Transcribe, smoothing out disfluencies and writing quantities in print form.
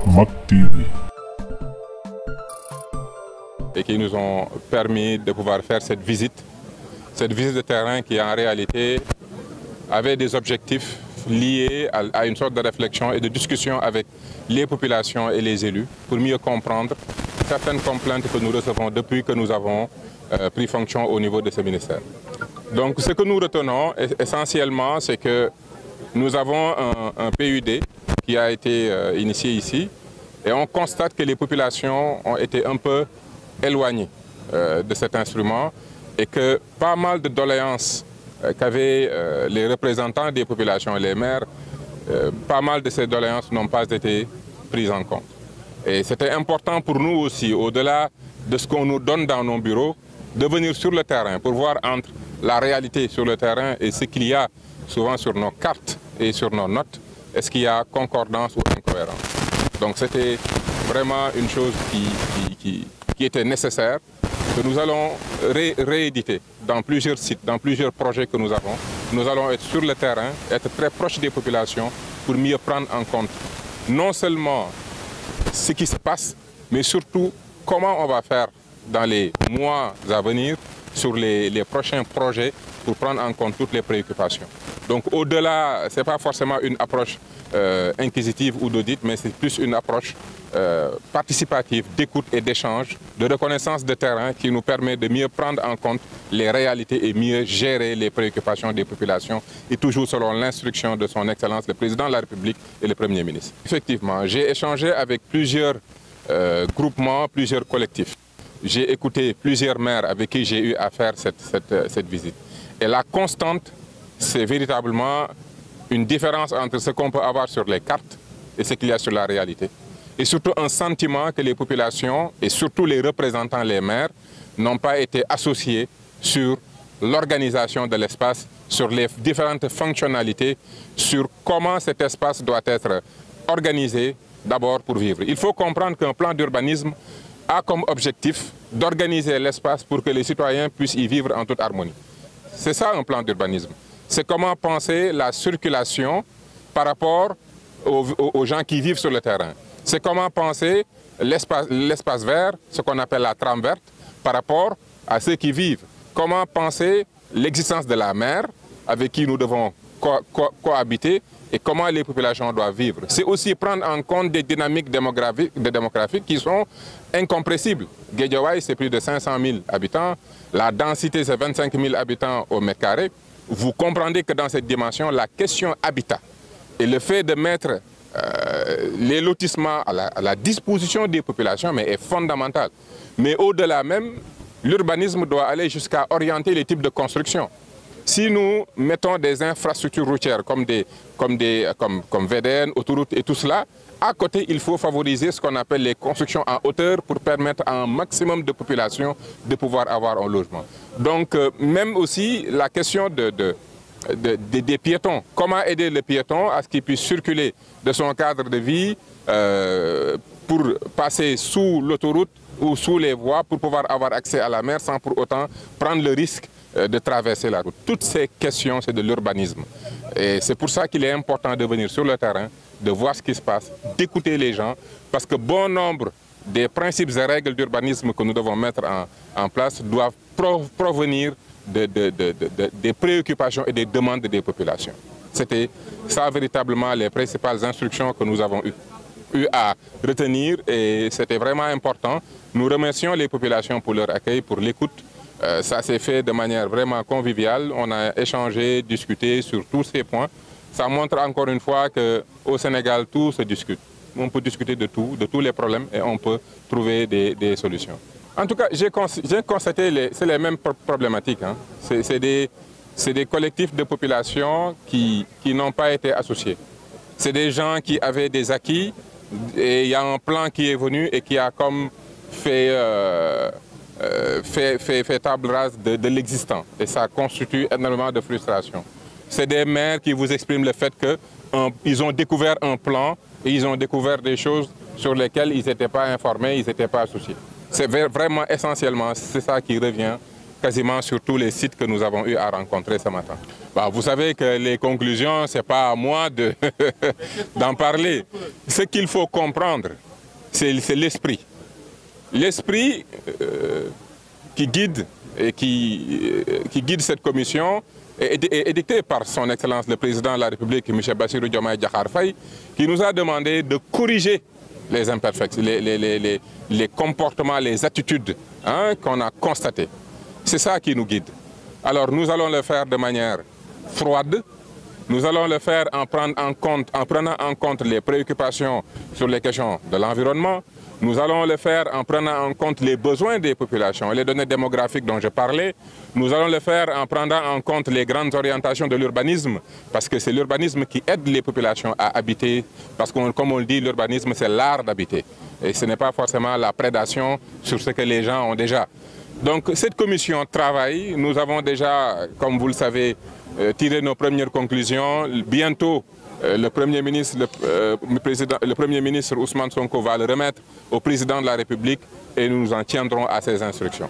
Mak TV. Et qui nous ont permis de pouvoir faire cette visite de terrain qui en réalité avait des objectifs liés à une sorte de réflexion et de discussion avec les populations et les élus pour mieux comprendre certaines complaintes que nous recevons depuis que nous avons pris fonction au niveau de ce ministère. Donc ce que nous retenons essentiellement, c'est que nous avons un PUD qui a été initié ici et on constate que les populations ont été un peu éloignées de cet instrument et que pas mal de doléances qu'avaient les représentants des populations et les maires, pas mal de ces doléances n'ont pas été prises en compte. Et c'était important pour nous aussi, au-delà de ce qu'on nous donne dans nos bureaux, de venir sur le terrain pour voir entre la réalité sur le terrain et ce qu'il y a souvent sur nos cartes et sur nos notes, est-ce qu'il y a concordance ou incohérence. Donc c'était vraiment une chose qui était nécessaire, que nous allons rééditer dans plusieurs sites, dans plusieurs projets que nous avons. Nous allons être sur le terrain, être très proches des populations pour mieux prendre en compte non seulement ce qui se passe, mais surtout comment on va faire dans les mois à venir sur les prochains projets pour prendre en compte toutes les préoccupations. Donc au-delà, ce n'est pas forcément une approche inquisitive ou d'audit, mais c'est plus une approche participative, d'écoute et d'échange, de reconnaissance de terrain qui nous permet de mieux prendre en compte les réalités et mieux gérer les préoccupations des populations et toujours selon l'instruction de son Excellence le Président de la République et le Premier ministre. Effectivement, j'ai échangé avec plusieurs groupements, plusieurs collectifs. J'ai écouté plusieurs maires avec qui j'ai eu à faire cette visite. Et la constante, c'est véritablement une différence entre ce qu'on peut avoir sur les cartes et ce qu'il y a sur la réalité. Et surtout un sentiment que les populations et surtout les représentants, les maires, n'ont pas été associés sur l'organisation de l'espace, sur les différentes fonctionnalités, sur comment cet espace doit être organisé d'abord pour vivre. Il faut comprendre qu'un plan d'urbanisme a comme objectif d'organiser l'espace pour que les citoyens puissent y vivre en toute harmonie. C'est ça un plan d'urbanisme. C'est comment penser la circulation par rapport aux gens qui vivent sur le terrain. C'est comment penser l'espace vert, ce qu'on appelle la trame verte, par rapport à ceux qui vivent. Comment penser l'existence de la mer avec qui nous devons cohabiter et comment les populations doivent vivre. C'est aussi prendre en compte des dynamiques démographiques qui sont incompressibles. Guédiawaye, c'est plus de 500 000 habitants. La densité, c'est 25 000 habitants au mètre carré. Vous comprendrez que dans cette dimension, la question habitat et le fait de mettre les lotissements à la disposition des populations mais est fondamental. Mais au-delà même, l'urbanisme doit aller jusqu'à orienter les types de construction. Si nous mettons des infrastructures routières comme VDN, autoroutes et tout cela, à côté, il faut favoriser ce qu'on appelle les constructions en hauteur pour permettre à un maximum de population de pouvoir avoir un logement. Donc, même aussi la question des piétons. Comment aider le piéton à ce qu'il puisse circuler de son cadre de vie pour passer sous l'autoroute ou sous les voies pour pouvoir avoir accès à la mer sans pour autant prendre le risque de traverser la route. Toutes ces questions, c'est de l'urbanisme. Et c'est pour ça qu'il est important de venir sur le terrain, de voir ce qui se passe, d'écouter les gens, parce que bon nombre des principes et règles d'urbanisme que nous devons mettre en place doivent provenir des préoccupations et des demandes des populations. C'était ça véritablement les principales instructions que nous avons eu à retenir et c'était vraiment important. Nous remercions les populations pour leur accueil, pour l'écoute. Ça s'est fait de manière vraiment conviviale. On a échangé, discuté sur tous ces points. Ça montre encore une fois qu'au Sénégal, tout se discute. On peut discuter de tout, de tous les problèmes et on peut trouver des solutions. En tout cas, j'ai constaté c'est les mêmes problématiques. Hein. C'est des collectifs de population qui n'ont pas été associés. C'est des gens qui avaient des acquis et il y a un plan qui est venu et qui a comme fait table rase de l'existant. Et ça constitue énormément de frustration. C'est des maires qui vous expriment le fait qu'ils ont découvert un plan et ils ont découvert des choses sur lesquelles ils n'étaient pas informés, ils n'étaient pas associés. C'est vraiment essentiellement, c'est ça qui revient quasiment sur tous les sites que nous avons eu à rencontrer ce matin. Bah, vous savez que les conclusions, ce n'est pas à moi d'en parler. Ce qu'il faut comprendre, c'est l'esprit. L'esprit qui guide cette commission est dicté par son Excellence le Président de la République, M. Bassirou Diomaye Diakhar Faye, qui nous a demandé de corriger les imperfections, les comportements, les attitudes qu'on a constatées. C'est ça qui nous guide. Alors nous allons le faire de manière froide. Nous allons le faire en prenant en compte les préoccupations sur les questions de l'environnement. Nous allons le faire en prenant en compte les besoins des populations et les données démographiques dont je parlais. Nous allons le faire en prenant en compte les grandes orientations de l'urbanisme, parce que c'est l'urbanisme qui aide les populations à habiter, parce que comme on le dit, l'urbanisme c'est l'art d'habiter. Et ce n'est pas forcément la prédation sur ce que les gens ont déjà. Donc cette commission travaille. Nous avons déjà, comme vous le savez, tiré nos premières conclusions. Bientôt, le Premier ministre Ousmane Sonko va le remettre au Président de la République et nous nous en tiendrons à ses instructions.